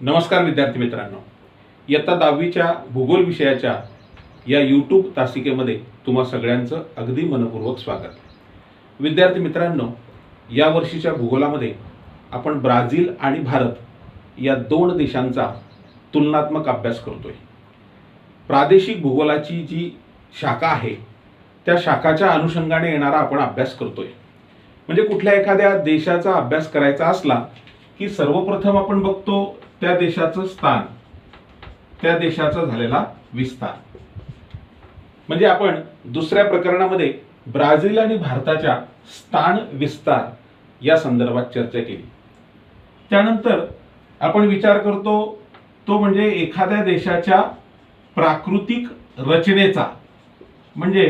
नमस्कार विद्यार्थी मित्रांनो, इयत्ता 10वीच्या भूगोल विषयाच्या या यूट्यूब तासिकेमध्ये तुम्हा सगळ्यांचं अगदी मनपूर्वक स्वागत. विद्यार्थी मित्रांनो, या वर्षीच्या भूगोलामध्ये आपण ब्राझील आणि भारत या दोन देशांचा तुलनात्मक अभ्यास करतोय. प्रादेशिक भूगोलाची जी शाखा आहे त्या शाखाच्या अनुषंगाने येणारा आपण अभ्यास करतोय. म्हणजे कुठल्या एखाद्या देशाचा अभ्यास करायचा असला की सर्वप्रथम आपण बघतो त्या देशाचं स्थान, त्या देशाचा झालेला विस्तार. म्हणजे आपण दुसऱ्या प्रकरणामध्ये ब्राझील आणि भारताच्या स्थान विस्तार या संदर्भात चर्चा केली. त्यानंतर आपण विचार करतो तो म्हणजे एखाद्या देशाच्या प्राकृतिक रचनेचा, म्हणजे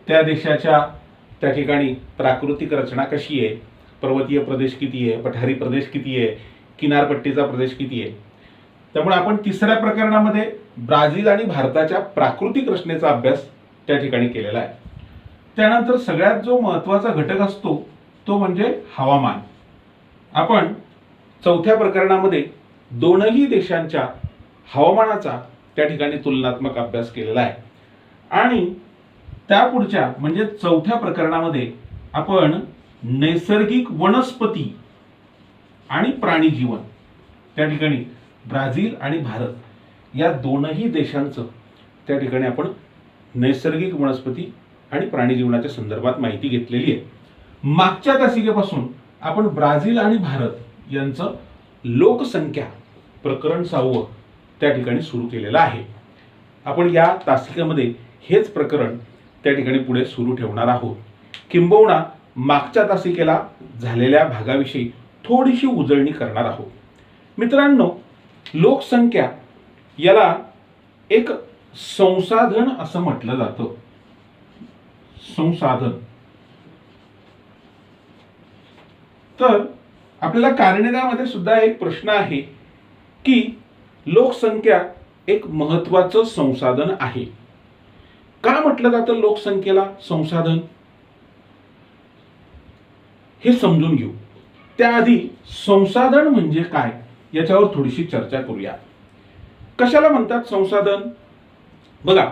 त्या देशाच्या त्या ठिकाणी प्राकृतिक रचना कशी आहे, पर्वतीय प्रदेश किती आहे, पठारी प्रदेश किती आहे, किनारपट्टीचा प्रदेश किती आहे. त्यामुळे आपण तिसऱ्या प्रकरणामध्ये ब्राझील आणि भारताच्या प्राकृतिक रचनेचा अभ्यास त्या ठिकाणी केलेला आहे. त्यानंतर सगळ्यात जो महत्त्वाचा घटक असतो तो म्हणजे हवामान. आपण चौथ्या प्रकरणामध्ये दोनही देशांच्या हवामानाचा त्या ठिकाणी तुलनात्मक अभ्यास केलेला आहे. आणि त्यापुढच्या म्हणजे चौथ्या प्रकरणामध्ये आपण नैसर्गिक वनस्पती आणि प्राणी जीवन, त्या ठिकाणी ब्राझील आणि भारत या दोनही देशांचं त्या ठिकाणी आपण नैसर्गिक वनस्पती आणि प्राणी जीवनाच्या संदर्भात माहिती घेतलेली आहे. मागच्या तासिकेपासून आपण ब्राझील आणि भारत यांचं लोकसंख्या प्रकरण 6 त्या ठिकाणी सुरू केलेलं आहे. आपण या तासिकेमध्ये हेच प्रकरण त्या ठिकाणी पुढे सुरू ठेवणार आहोत. किंबहुना मागच्या तासिकेला झालेल्या भागाविषयी थोडीशी उजळणी करणार आहोत. मित्रांनो, लोकसंख्या याला एक संसाधन असं म्हटलं जातं. संसाधन. तर आपल्याला कारणामध्ये सुद्धा एक प्रश्न आहे की लोकसंख्या एक महत्त्वाचं संसाधन आहे. का म्हटलं जातं लोकसंख्येला संसाधन, हे समजून घेऊ. त्याआधी संसाधन म्हणजे काय याच्यावर थोडीशी चर्चा करूया. कशाला म्हणतात संसाधन? बघा,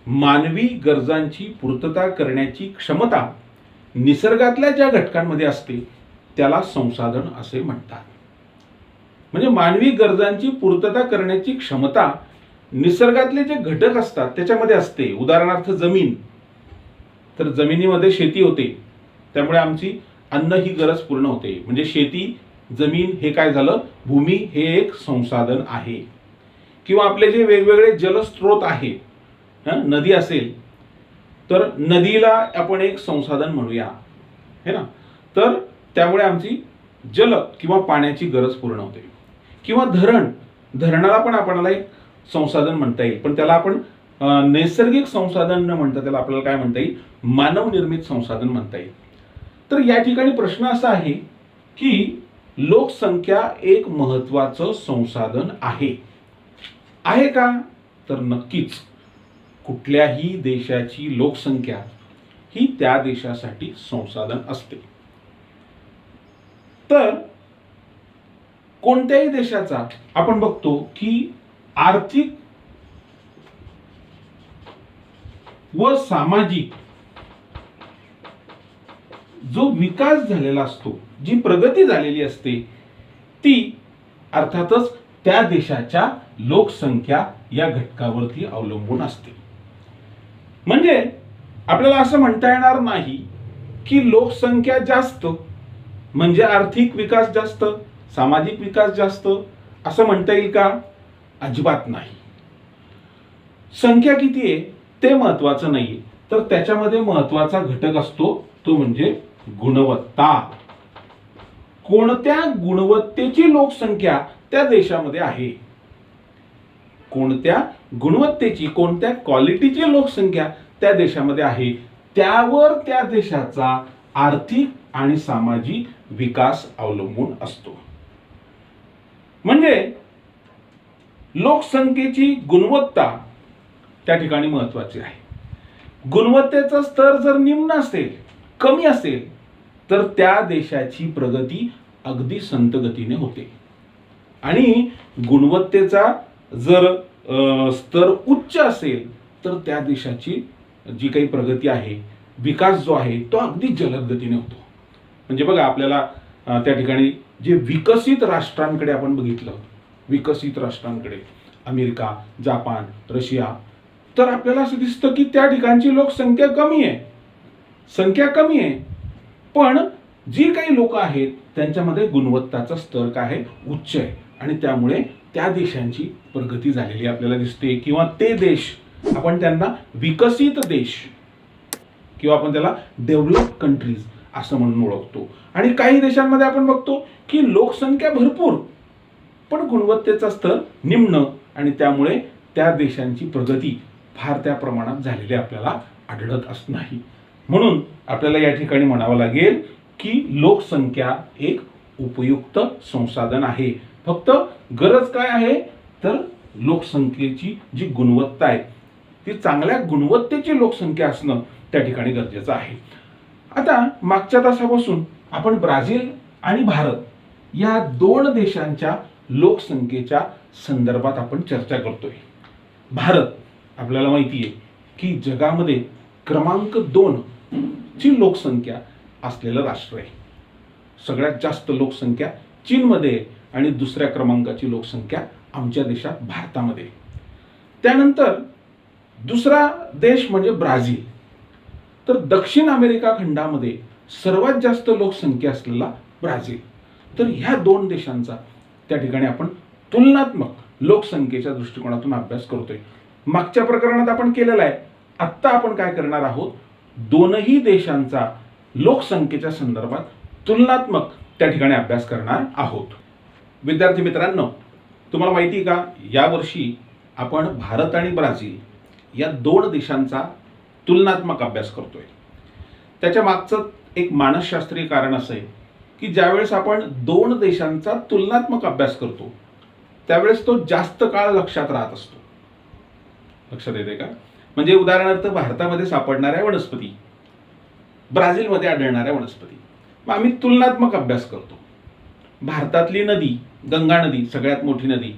मानवी गरजांची पूर्तता करण्याची क्षमता निसर्गातल्या ज्या घटकांमध्ये असते त्याला संसाधन असे म्हणतात. म्हणजे मानवी गरजांची पूर्तता करण्याची क्षमता निसर्गातले जे घटक असतात त्याच्यामध्ये असते. उदाहरणार्थ जमीन, तर जमिनीमध्ये शेती होते त्यामुळे आमची अन्न ही गरज पूर्ण होते. म्हणजे शेती, जमीन हे काय झालं, भूमी हे एक संसाधन आहे. किंवा आपले जे वेगवेगळे जलस्रोत आहेत, नदी असेल तर नदीला आपण एक संसाधन म्हणूया, है ना. तर त्यामुळे आमची जल किंवा पाण्याची गरज पूर्ण होते. किंवा धरण, धरणाला पण आपल्याला एक संसाधन म्हणता येईल, पण त्याला आपण नैसर्गिक संसाधन न म्हणता त्याला आपल्याला काय म्हणता येईल, मानवनिर्मित संसाधन म्हणता येईल. तर या ठिकाणी प्रश्न असा आहे की लोकसंख्या एक महत्त्वाचं संसाधन आहे. आहे का? तर नक्कीच. कुठल्याही देशाची लोकसंख्या ही त्या देशासाठी संसाधन असते. तर कोणत्याही देशाचा आपण बघतो की आर्थिक व सामाजिक जो विकास झालेला असतो, जी प्रगती झालेली असते, ती अर्थातच त्या देशाच्या लोकसंख्या या घटकावरती अवलंबून असते. म्हणजे आपल्याला असं म्हणता येणार नाही की लोकसंख्या जास्त म्हणजे आर्थिक विकास जास्त, सामाजिक विकास जास्त, असं म्हणता येईल का? अजिबात नाही. संख्या किती आहे ते महत्वाचं नाहीये, तर त्याच्यामध्ये महत्वाचा घटक असतो तो म्हणजे गुणवत्ता. कोणत्या गुणवत्तेची लोकसंख्या त्या देशामध्ये आहे, कोणत्या गुणवत्तेची, कोणत्या क्वालिटीची लोकसंख्या त्या देशामध्ये आहे, त्यावर त्या देशाचा आर्थिक आणि सामाजिक विकास अवलंबून असतो. म्हणजे लोकसंख्येची गुणवत्ता त्या ठिकाणी महत्वाची आहे. गुणवत्तेचा स्तर जर निम्न असेल, कमी असेल, तर त्या देशाची प्रगती अगदी संथ गतीने होते. आणि गुणवत्तेचा जर स्तर उच्च असेल तर त्या देशाची जी काही प्रगती आहे, विकास जो आहे तो अगदी जलद गतीने होतो. म्हणजे बघा, आपल्याला त्या ठिकाणी जे विकसित राष्ट्रांकडे आपण बघितलं, विकसित राष्ट्रांकडे अमेरिका, जापान, रशिया, तर आपल्याला असं दिसतं की त्या ठिकाणची लोकसंख्या कमी आहे, संख्या कमी आहे, पण जी काही लोक आहेत त्यांच्यामध्ये गुणवत्ताचा स्तर काय आहे, उच्च आहे. आणि त्यामुळे त्या देशांची प्रगती झालेली आपल्याला दिसते. किंवा ते देश आपण त्यांना विकसित देश किंवा आपण त्याला डेव्हलप कंट्रीज असं म्हणून ओळखतो. आणि काही देशांमध्ये आपण बघतो की लोकसंख्या भरपूर पण गुणवत्तेचा स्तर निम्न, आणि त्यामुळे त्या देशांची प्रगती फार त्या प्रमाणात झालेली आपल्याला आढळत नाही. म्हणून आपल्याला या ठिकाणी म्हणावं लागेल की लोकसंख्या एक उपयुक्त संसाधन आहे. फक्त गरज काय आहे तर लोकसंख्येची जी गुणवत्ता आहे ती चांगल्या गुणवत्तेची लोकसंख्या असणं त्या ठिकाणी गरजेचं आहे. आता मागच्या तासापासून आपण ब्राझील आणि भारत या दोन देशांच्या लोकसंख्येच्या संदर्भात आपण चर्चा करतोय. भारत आपल्याला माहिती आहे की जगामध्ये क्रमांक 2 ची लोकसंख्या असलेलं राष्ट्र आहे. सगळ्यात जास्त लोकसंख्या चीनमध्ये आणि दुसऱ्या क्रमांकाची लोकसंख्या आमच्या देशात भारतामध्ये. त्यानंतर दुसरा देश म्हणजे ब्राझील. तर दक्षिण अमेरिका खंडामध्ये सर्वात जास्त लोकसंख्या असलेला ब्राझील. तर ह्या दोन देशांचा त्या ठिकाणी आपण तुलनात्मक लोकसंख्येच्या दृष्टिकोनातून अभ्यास करतोय. मागच्या प्रकरणात आपण केलेला आहे. आत्ता आपण काय करणार आहोत, दोनही देशांचा लोकसंख्येच्या संदर्भात तुलनात्मक त्या ठिकाणी अभ्यास करणार आहोत. विद्यार्थी मित्रांनो, तुम्हाला माहिती आहे का, यावर्षी आपण भारत आणि ब्राझील या दोन देशांचा तुलनात्मक अभ्यास करतोय. त्याच्या मागचं एक मानसशास्त्रीय कारण असं आहे की ज्यावेळेस आपण दोन देशांचा तुलनात्मक अभ्यास करतो त्यावेळेस तो जास्त काळ लक्षात राहत असतो. लक्षात येते का? म्हणजे उदाहरणार्थ भारतामध्ये सापडणाऱ्या वनस्पती, ब्राझीलमध्ये आढळणाऱ्या वनस्पती, मग आम्ही तुलनात्मक अभ्यास करतो. भारतातली नदी गंगा नदी सगळ्यात मोठी नदी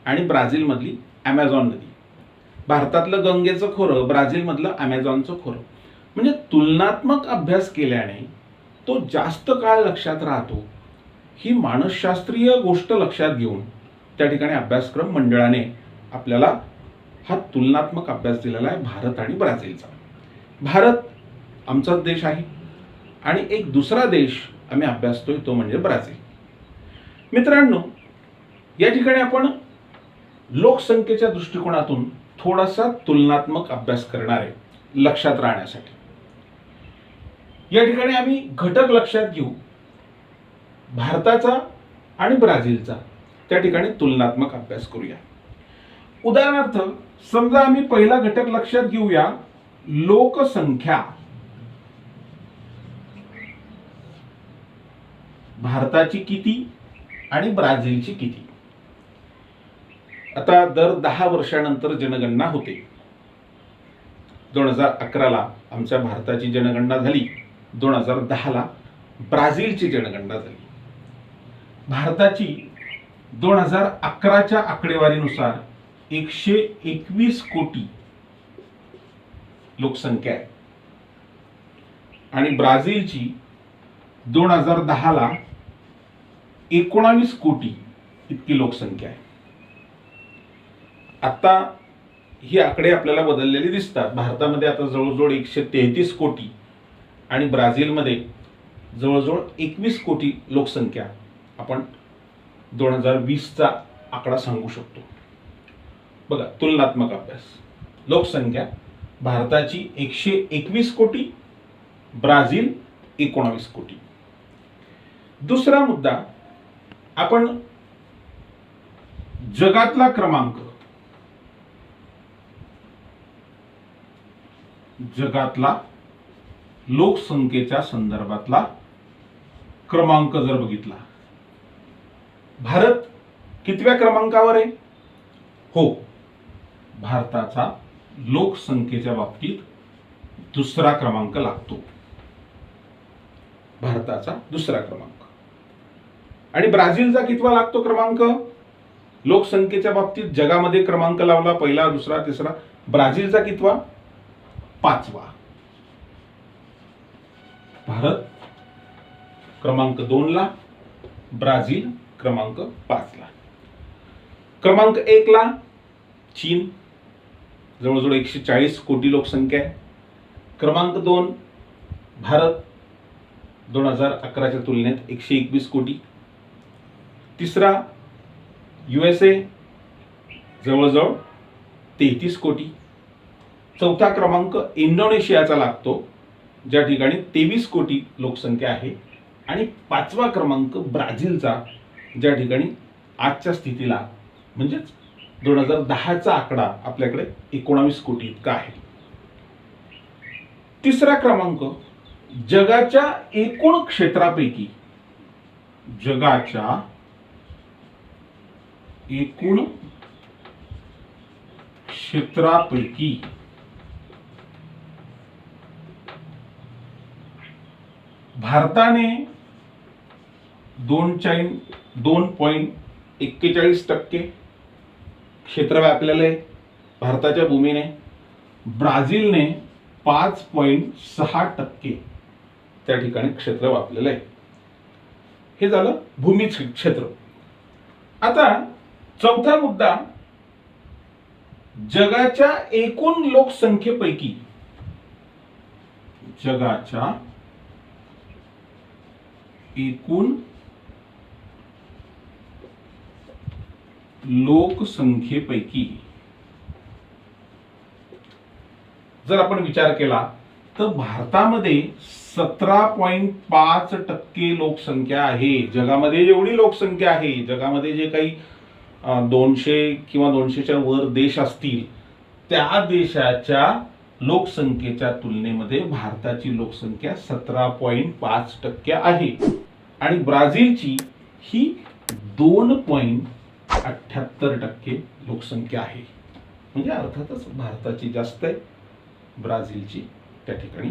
आणि ब्राझीलमधली ॲमेझॉन नदी, भारतातलं गंगेचं खोरं, ब्राझीलमधलं ॲमेझॉनचं खोरं. म्हणजे तुलनात्मक अभ्यास केल्याने तो जास्त काळ लक्षात राहतो. ही मानसशास्त्रीय गोष्ट लक्षात घेऊन त्या ठिकाणी अभ्यासक्रम मंडळाने आपल्याला हा तुलनात्मक अभ्यास दिलेला आहे भारत आणि ब्राझीलचा. भारत आमचाच देश आहे आणि एक दुसरा देश आम्ही अभ्यासतोय तो म्हणजे ब्राझील. मित्रांनो, या ठिकाणी आपण लोकसंख्येच्या दृष्टिकोनातून थोडासा तुलनात्मक अभ्यास करणार आहे लक्षात राहण्यासाठी. या ठिकाणी आम्ही घटक लक्षात घेऊ, भारताचा आणि ब्राझीलचा त्या ठिकाणी तुलनात्मक अभ्यास करूया. उदाहरणार्थ समजा आम्ही पहिला घटक लक्षात घेऊया, लोकसंख्या. भारताची किती आणि ब्राझीलची किती. आता दर 10 वर्षानंतर जनगणना होते. 2011ला आमच्या भारताची जनगणना झाली, 2010ला ब्राझीलची जनगणना झाली. भारताची 2011च्या आकडेवारीनुसार 121 कोटी लोकसंख्या आहे आणि ब्राझीलची 2010ला 19 कोटी इतकी लोकसंख्या आहे. आता ही आकडे आपल्याला बदललेली दिसतात. भारतामध्ये आता जवळजवळ 133 कोटी आणि ब्राझीलमध्ये जवळजवळ 21 कोटी लोकसंख्या आपण 2020चा आकडा सांगू शकतो. बघा, तुलनात्मक अभ्यास. लोकसंख्या भारताची 121 कोटी, ब्राझील 19 कोटी. दुसरा मुद्दा, आपण जगातला क्रमांक, जगातला लोकसंख्येच्या संदर्भातला क्रमांक जर बघितला, भारत कितव्या क्रमांकावर आहे? हो, भारताचा लोकसंख्येच्या बाबतीत दुसरा क्रमांक लागतो. भारताचा दुसरा क्रमांक. आणि ब्राझीलचा कितवा लागतो क्रमांक? लोकसंख्येच्या बाबतीत जगामध्ये क्रमांक लावला, पहिला, दुसरा, तिसरा. ब्राझीलचा कितवा? 5वा. भारत क्रमांक 2 ला, ब्राझील क्रमांक 5 ला. क्रमांक 1 ला चीन, जवळजवळ 140 कोटी लोकसंख्या आहे. क्रमांक 2 भारत, 2011च्या तुलनेत 121 कोटी. तिसरा USA, जवळजवळ 33 कोटी. चौथा क्रमांक इंडोनेशियाचा लागतो, ज्या ठिकाणी 23 कोटी लोकसंख्या आहे. आणि 5वा क्रमांक ब्राझीलचा, ज्या ठिकाणी आजच्या स्थितीला म्हणजेच 2010चा आकडा आपल्याकडे 19 कोटी इतका आहे. तिसरा क्रमांक जगाच्या एकूण क्षेत्रापैकी, जगाच्या एकूण क्षेत्रापैकी भारताने 2.41% क्षेत्र व्यापलेलं आहे भारताच्या भूमीने. ब्राझीलने 5.6% त्या ठिकाणी क्षेत्र व्यापलेलं आहे. हे झालं भूमी क्षेत्र. आता चौथा मुद्दा, जगाच्या एकूण लोकसंख्येपैकी, जगाच्या एकूण लोकसंख्येपैकी जर आपण विचार केला तर भारतामध्ये 17.5% लोकसंख्या आहे. जगामध्ये जेवढी लोकसंख्या आहे, जगामध्ये जे काही 200 किंवा 200च्या वर देश असतील, त्या देशाच्या लोकसंख्येच्या तुलनेमध्ये भारताची लोकसंख्या 17.5% आहे. आणि ब्राझीलची ही 2.78% लोकसंख्या आहे. म्हणजे अर्थातच भारताची जास्त आहे, ब्राझीलची त्या ठिकाणी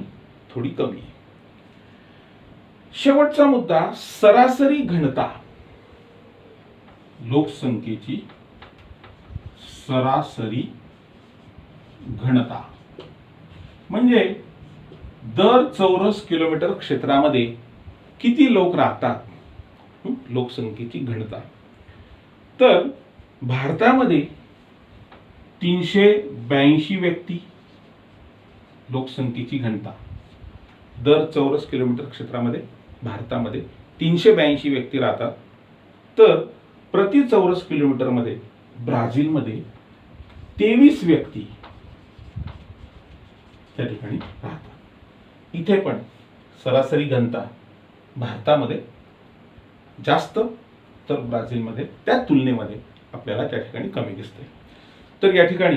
थोडी कमी आहे. शेवटचा मुद्दा, सरासरी घनता. लोकसंख्येची सरासरी घनता म्हणजे दर चौरस किलोमीटर क्षेत्रामध्ये किती लोक राहतात, लोकसंख्येची घनता. तर भारतामध्ये 382 व्यक्ती लोकसंख्येची घनता. दर चौरस किलोमीटर क्षेत्रामध्ये भारतामध्ये 382 व्यक्ती राहतात. तर प्रति चौरस किलोमीटर मध्ये ब्राझीलमध्ये 23 व्यक्ती त्या ठिकाणी राहतात. इथे पण सरासरी घनता भारतामध्ये जास्त, तर ब्राझीलमध्ये त्या तुलनेमध्ये आपल्याला त्या ठिकाणी कमी दिसते. तर या ठिकाणी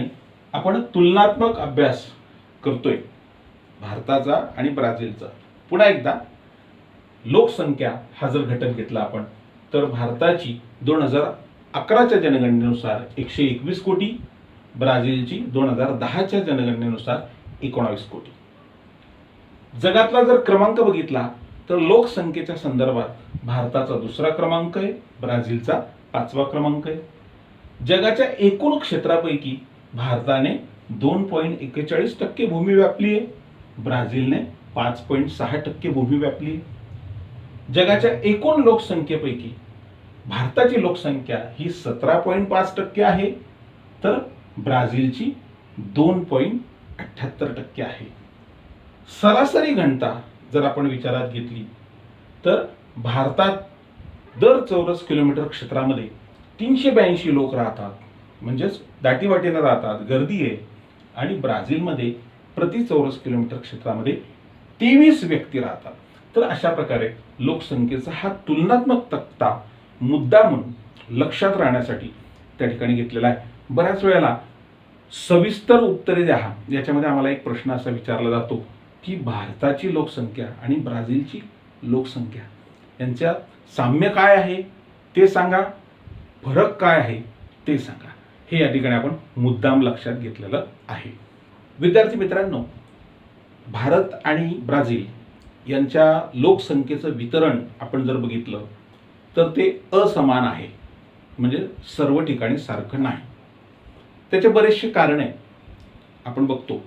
आपण तुलनात्मक अभ्यास करतोय भारताचा आणि ब्राझीलचा. पुन्हा एकदा लोकसंख्या हा जर घटक घेतला आपण, तर भारताची 2011च्या जनगणनेनुसार 121 कोटी, ब्राझीलची 2010च्या जनगणनेनुसार 19 कोटी. जगातला जर क्रमांक बघितला तर लोकसंख्येच्या संदर्भात भारताचा 2रा क्रमांक आहे, ब्राझीलचा 5वा क्रमांक आहे. जगाच्या एकूण क्षेत्रापैकी भारताने 2.41% भूमी व्यापली आहे, ब्राझीलने 5.6% भूमी व्यापली आहे. जगाच्या एकूण लोकसंख्येपैकी भारताची लोकसंख्या ही 17.5% आहे, तर ब्राझीलची 2.78% आहे. सरासरी घनता जर आपण विचारात घेतली तर भारतात दर चौरस किलोमीटर क्षेत्रामध्ये 382 लोक राहतात, म्हणजेच दाटीवाटीने राहतात, गर्दी आहे. आणि ब्राझीलमध्ये प्रति चौरस किलोमीटर क्षेत्रामध्ये 23 व्यक्ती राहतात. तर अशा प्रकारे लोकसंख्येचा हा तुलनात्मक तक्ता मुद्दा म्हणून लक्षात राहण्यासाठी त्या ठिकाणी घेतलेला आहे. बऱ्याच वेळेला सविस्तर उत्तरे द्या, याच्यामध्ये आम्हाला एक प्रश्न असा विचारला जातो की भारताची लोकसंख्या आणि ब्राझीलची लोकसंख्या यांच्यात साम्य काय आहे ते सांगा, फरक काय आहे ते सांगा. हे या ठिकाणी आपण मुद्दाम लक्षात घेतलेलं आहे. विद्यार्थी मित्रांनो, भारत आणि ब्राझील यांच्या लोकसंख्येचं वितरण आपण जर बघितलं तर ते असमान आहे. म्हणजे सर्व ठिकाणी सारखं नाही. त्याचे बरेचसे कारण आहे. आपण बघतो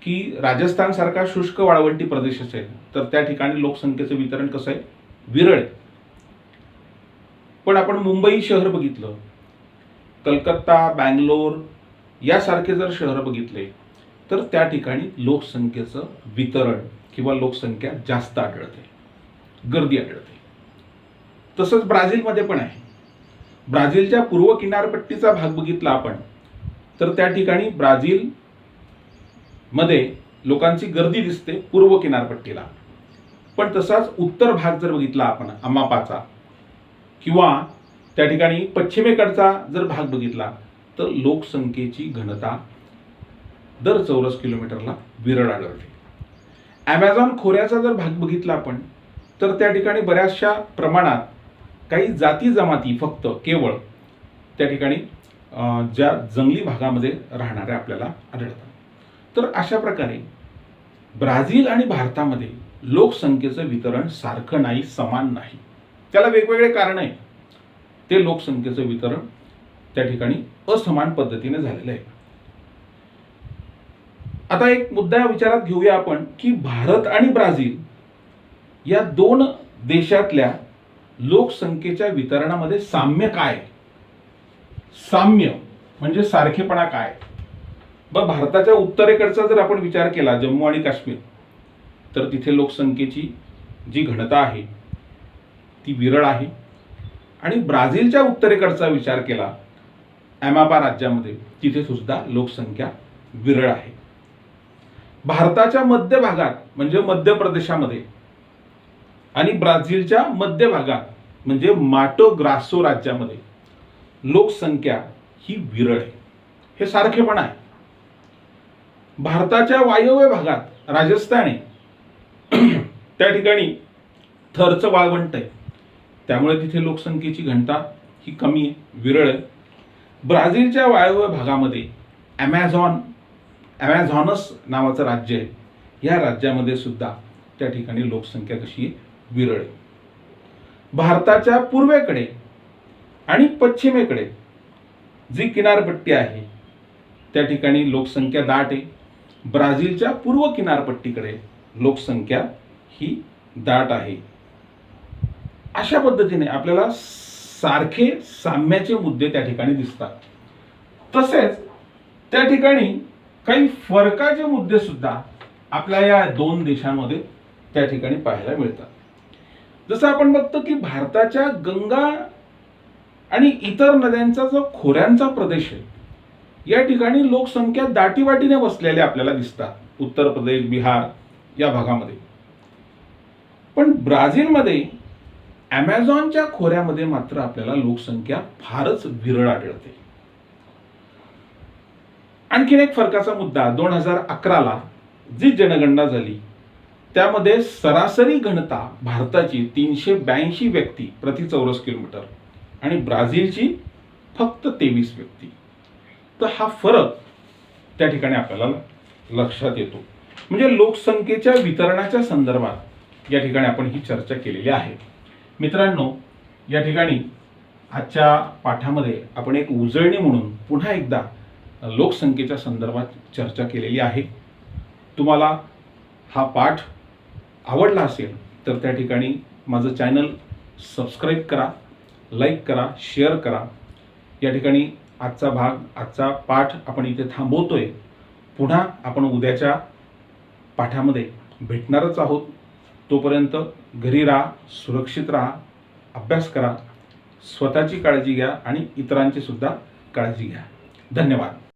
की राजस्थान सारखा शुष्क वाळवंटी प्रदेश असेल तर त्या ठिकाणी लोकसंख्येचं वितरण कसं आहे, विरळ आहे. पण आपण मुंबई शहर बघितलं, कलकत्ता, बँगलोर यासारखे जर शहर बघितले तर त्या ठिकाणी लोकसंख्येचं वितरण किंवा लोकसंख्या जास्त आढळते, गर्दी आढळते. तसंच ब्राझीलमध्ये पण आहे. ब्राझीलच्या पूर्व किनारपट्टीचा भाग बघितला आपण तर त्या ठिकाणी ब्राझील मध्ये लोकांची गर्दी दिसते पूर्व किनारपट्टीला. पण तसाच उत्तर भाग जर बघितला आपण अमापाचा किंवा त्या ठिकाणी पश्चिमेकडचा जर भाग बघितला तर लोकसंख्येची घनता दर चौरस किलोमीटरला विरळ आढळते. ॲमेझॉन खोऱ्याचा जर भाग बघितला आपण तर त्या ठिकाणी बऱ्याचशा प्रमाणात काही जाती जमाती फक्त केवळ त्या ठिकाणी ज्या जंगली भागामध्ये राहणारे आपल्याला आढळतात. तर अशा प्रकारे ब्राझील आणि भारतामध्ये लोकसंख्येचं वितरण सारखं नाही, समान नाही. त्याला वेगवेगळे कारण आहे. ते लोकसंख्येचं वितरण त्या ठिकाणी असमान पद्धतीने झालेलं आहे. आता एक मुद्दा विचारात घेऊया आपण की भारत आणि ब्राझील या दोन देशातल्या लोकसंख्येच्या वितरणामध्ये साम्य काय? साम्य म्हणजे सारखेपणा काय? भारताच्या उत्तरेकडचा जर आपण विचार केला, जम्मू आणि काश्मीर, तर तिथे लोकसंख्येची जी घनता आहे ती विरळ आहे. आणि ब्राझीलच्या उत्तरेकडचा विचार केला, अमापा राज्यामध्ये, तिथे सुद्धा लोकसंख्या विरळ आहे. भारताच्या मध्य भागात म्हणजे मध्य प्रदेशामध्ये आणि ब्राझीलच्या मध्य भागात म्हणजे माटो ग्रासो राज्यामध्ये लोकसंख्या ही विरळ आहे. हे सारखेपणा आहे. भारताच्या वायव्य भागात राजस्थान आहे, त्या ठिकाणी थरचं वाळवंट आहे, त्यामुळे तिथे लोकसंख्येची घनता ही कमी आहे, विरळ आहे. ब्राझीलच्या वायव्य भागामध्ये ॲमेझॉनस नावाचं राज्य आहे, या राज्यामध्ये सुद्धा त्या ठिकाणी लोकसंख्या कशी आहे, विरळ आहे. भारताच्या पूर्वेकडे आणि पश्चिमेकडे जी किनारपट्टी आहे त्या ठिकाणी लोकसंख्या दाट आहे. ब्राझीलच्या पूर्व किनारपट्टीकडे लोकसंख्या ही दाट आहे. अशा पद्धतीने आपल्याला सारखे साम्याचे मुद्दे त्या ठिकाणी दिसतात. तसेच त्या ठिकाणी काही फरकाचे मुद्दे सुद्धा आपल्या या दोन देशांमध्ये त्या ठिकाणी पाहायला मिळतात. जसं आपण बघतो की भारताच्या गंगा आणि इतर नद्यांचा जो खोऱ्यांचा प्रदेश आहे या ठिकाणी लोकसंख्या दाटीवाटीने बसलेल्या आपल्याला दिसतात, उत्तर प्रदेश, बिहार या भागामध्ये. पण ब्राझीलमध्ये ॲमेझॉनच्या खोऱ्यामध्ये मात्र आपल्याला लोकसंख्या फारच विरळ आढळते. आणखीन एक फरकाचा मुद्दा, 2011ला जी जनगणना झाली त्यामध्ये सरासरी घनता भारताची 382 व्यक्ती प्रति चौरस किलोमीटर आणि ब्राझीलची फक्त 23 व्यक्ती. तर हा फरक त्या ठिकाणी आपल्याला लक्षात येतो. म्हणजे लोकसंख्येच्या वितरणाच्या संदर्भात या ठिकाणी आपण ही चर्चा केलेली आहे. मित्रांनो, या ठिकाणी आजच्या पाठामध्ये आपण एक उजळणी म्हणून पुन्हा एकदा लोकसंख्येच्या संदर्भात चर्चा केलेली आहे. तुम्हाला हा पाठ आवडला असेल तर त्या ठिकाणी माझं चॅनल सबस्क्राईब करा, लाईक करा, शेअर करा. या ठिकाणी आजचा पाठ आपण इथे थांबवतोय. पुन्हा आपण उद्याच्या पाठामध्ये भेटणारच आहोत. तोपर्यंत घरी राहा, सुरक्षित राहा, अभ्यास करा, स्वतःची काळजी घ्या आणि इतरांची सुद्धा काळजी घ्या. धन्यवाद.